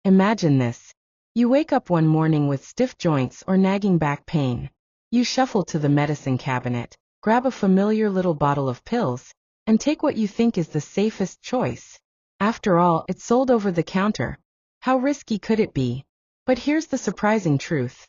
Imagine this. You wake up one morning with stiff joints or nagging back pain. You shuffle to the medicine cabinet, grab a familiar little bottle of pills, and take what you think is the safest choice. After all, it's sold over the counter. How risky could it be? But here's the surprising truth.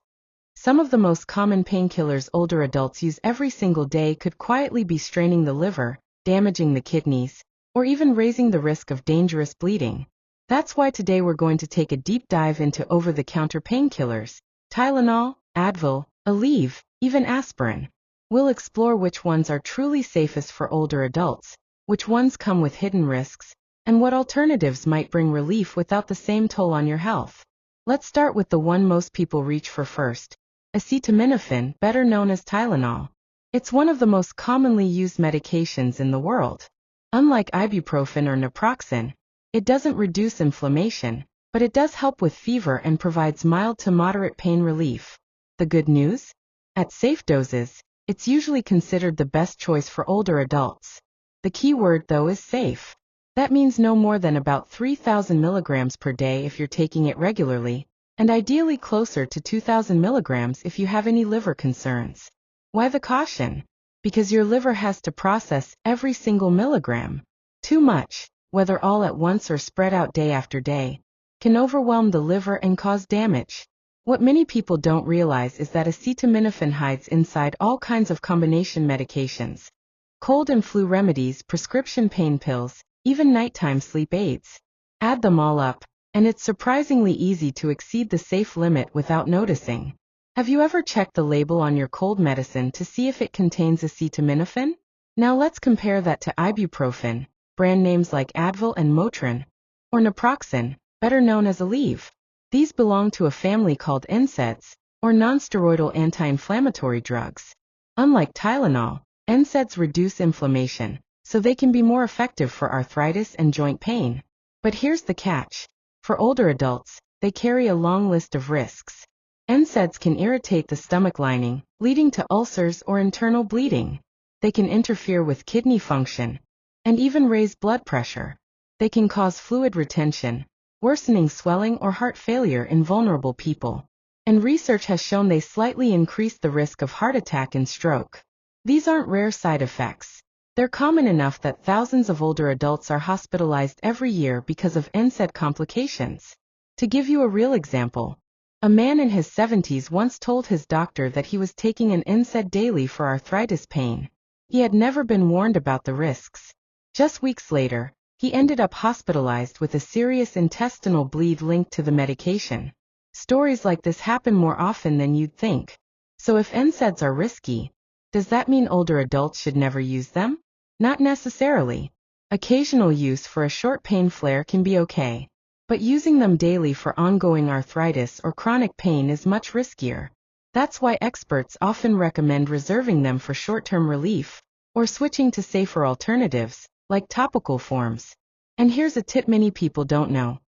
Some of the most common painkillers older adults use every single day could quietly be straining the liver, damaging the kidneys, or even raising the risk of dangerous bleeding. That's why today we're going to take a deep dive into over-the-counter painkillers, Tylenol, Advil, Aleve, even aspirin. We'll explore which ones are truly safest for older adults, which ones come with hidden risks, and what alternatives might bring relief without the same toll on your health. Let's start with the one most people reach for first, acetaminophen, better known as Tylenol. It's one of the most commonly used medications in the world. Unlike ibuprofen or naproxen, it doesn't reduce inflammation, but it does help with fever and provides mild to moderate pain relief. The good news? At safe doses, it's usually considered the best choice for older adults. The key word, though, is safe. That means no more than about 3,000 milligrams per day if you're taking it regularly, and ideally closer to 2,000 milligrams if you have any liver concerns. Why the caution? Because your liver has to process every single milligram. Too much, whether all at once or spread out day after day, can overwhelm the liver and cause damage. What many people don't realize is that acetaminophen hides inside all kinds of combination medications. Cold and flu remedies, prescription pain pills, even nighttime sleep aids. Add them all up, and it's surprisingly easy to exceed the safe limit without noticing. Have you ever checked the label on your cold medicine to see if it contains acetaminophen? Now let's compare that to ibuprofen, brand names like Advil and Motrin, or naproxen, better known as Aleve. These belong to a family called NSAIDs, or nonsteroidal anti-inflammatory drugs. Unlike Tylenol, NSAIDs reduce inflammation, so they can be more effective for arthritis and joint pain. But here's the catch. For older adults, they carry a long list of risks. NSAIDs can irritate the stomach lining, leading to ulcers or internal bleeding. They can interfere with kidney function, and even raise blood pressure. They can cause fluid retention, worsening swelling or heart failure in vulnerable people. And research has shown they slightly increase the risk of heart attack and stroke. These aren't rare side effects. They're common enough that thousands of older adults are hospitalized every year because of NSAID complications. To give you a real example, a man in his 70s once told his doctor that he was taking an NSAID daily for arthritis pain. He had never been warned about the risks. Just weeks later, he ended up hospitalized with a serious intestinal bleed linked to the medication. Stories like this happen more often than you'd think. So if NSAIDs are risky, does that mean older adults should never use them? Not necessarily. Occasional use for a short pain flare can be okay, but using them daily for ongoing arthritis or chronic pain is much riskier. That's why experts often recommend reserving them for short-term relief, or switching to safer alternatives, like topical forms. And here's a tip many people don't know.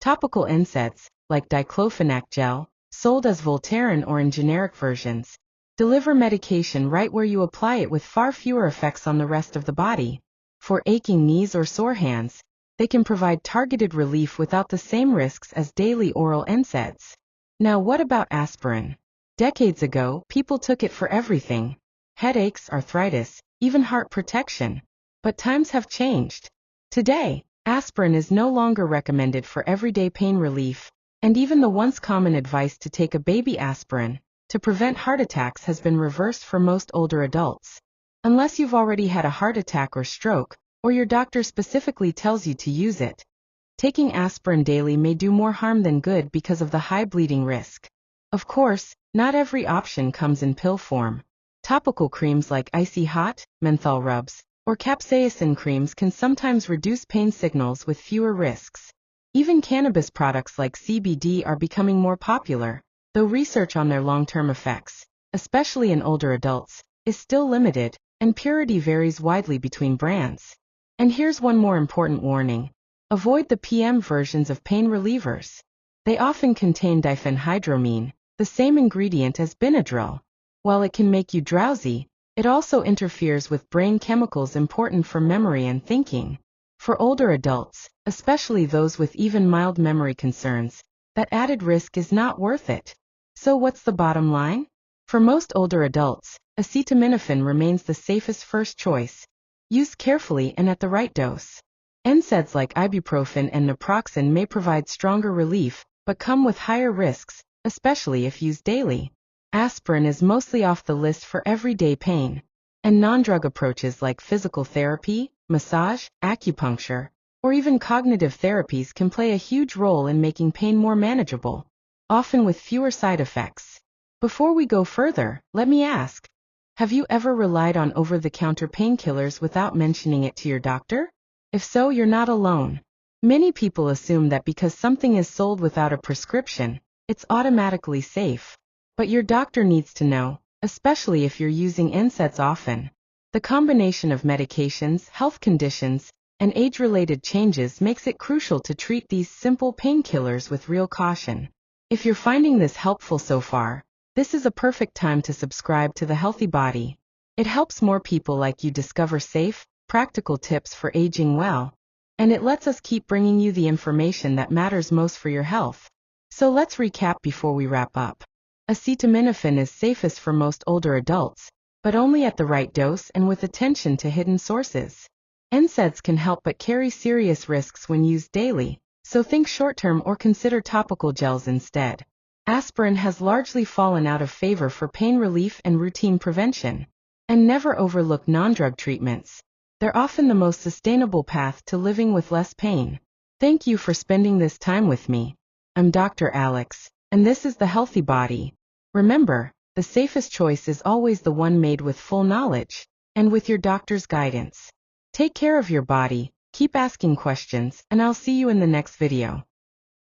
Topical NSAIDs, like diclofenac gel, sold as Voltaren or in generic versions, deliver medication right where you apply it with far fewer effects on the rest of the body. For aching knees or sore hands, they can provide targeted relief without the same risks as daily oral NSAIDs. Now what about aspirin? Decades ago, people took it for everything. Headaches, arthritis, even heart protection. But times have changed. Today, aspirin is no longer recommended for everyday pain relief, and even the once common advice to take a baby aspirin to prevent heart attacks has been reversed for most older adults. Unless you've already had a heart attack or stroke, or your doctor specifically tells you to use it. Taking aspirin daily may do more harm than good because of the high bleeding risk. Of course, not every option comes in pill form. Topical creams like icy hot, menthol rubs, or capsaicin creams can sometimes reduce pain signals with fewer risks. Even cannabis products like CBD are becoming more popular, though research on their long-term effects, especially in older adults, is still limited, and purity varies widely between brands. And here's one more important warning. Avoid the PM versions of pain relievers. They often contain diphenhydramine, the same ingredient as Benadryl. While it can make you drowsy, it also interferes with brain chemicals important for memory and thinking. For older adults, especially those with even mild memory concerns, that added risk is not worth it. So what's the bottom line? For most older adults, acetaminophen remains the safest first choice, used carefully and at the right dose. NSAIDs like ibuprofen and naproxen may provide stronger relief, but come with higher risks, especially if used daily. Aspirin is mostly off the list for everyday pain, and non-drug approaches like physical therapy, massage, acupuncture, or even cognitive therapies can play a huge role in making pain more manageable, often with fewer side effects. Before we go further, let me ask, have you ever relied on over-the-counter painkillers without mentioning it to your doctor? If so, you're not alone. Many people assume that because something is sold without a prescription, it's automatically safe. But your doctor needs to know, especially if you're using NSAIDs often. The combination of medications, health conditions, and age-related changes makes it crucial to treat these simple painkillers with real caution. If you're finding this helpful so far, this is a perfect time to subscribe to The Healthy Body. It helps more people like you discover safe, practical tips for aging well, and it lets us keep bringing you the information that matters most for your health. So let's recap before we wrap up. Acetaminophen is safest for most older adults, but only at the right dose and with attention to hidden sources. NSAIDs can help but carry serious risks when used daily, so think short-term or consider topical gels instead. Aspirin has largely fallen out of favor for pain relief and routine prevention. And never overlook non-drug treatments. They're often the most sustainable path to living with less pain. Thank you for spending this time with me. I'm Dr. Alex, and this is The Healthy Body. Remember, the safest choice is always the one made with full knowledge, and with your doctor's guidance. Take care of your body, keep asking questions, and I'll see you in the next video.